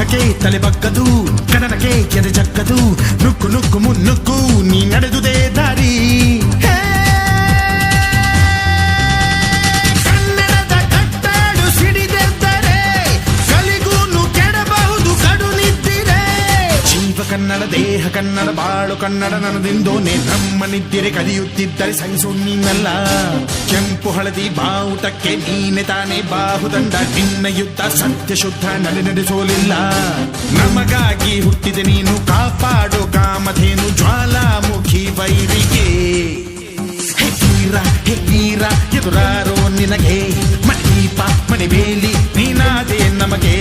ಮೋಹಕ್ಕೆ ತಲೆ ಬಗ್ಗದು, ಕನ್ನಡಕ್ಕೆ ಎದೆ ಜಕ್ಕದು, ನುಕ್ಕು ನುಕ್ಕು ಮುನ್ನುಕ್ಕು ನೀ ನಡೆದುದೇ ದಾರಿ. ಕನ್ನಡದ ಕಟ್ಟಾಡು ಸಿಡಿದೆದ್ದರೆ ಕಲಿಗೂನು ಕೆಡಬಹುದು ಕಡು ನಿದ್ದಿರೆ. ಜೀವ ಕನ್ನಡ, ದೇಹ ಕನ್ನಡ, ಬಾಳು ಕನ್ನಡ ನನ್ನದಿಂದೋನೆ. ನಮ್ಮ ನಿದ್ದಿರೆ ಕಲಿಯುತ್ತಿದ್ದರೆ ಸಹಿಸು ನೀನಲ್ಲ. ಕೆಂಪು ಹಳದಿ ಬಾವುಟಕ್ಕೆ ನೀನೆ ತಾನೇ ಬಾಹುದಂಡ. ನಿನ್ನ ಯುದ್ಧ ಸತ್ಯ ಶುದ್ಧ ನಡೆಸೋಲಿಲ್ಲ. ನಮಗಾಗಿ ಹುಟ್ಟಿದೆ ನೀನು, ಕಾಪಾಡು ಕಾಮಧೇನು ಜ್ವಾಲಾಮುಖಿ ವೈರಿಗೆ. ಹೇ ವೀರ ಎದುರಾರೋ ನಿನಗೆ, ಮಣಿದೀಪ ಮಣಿಬೇಲಿ ನೀನಾದೆ ನಮಗೆ.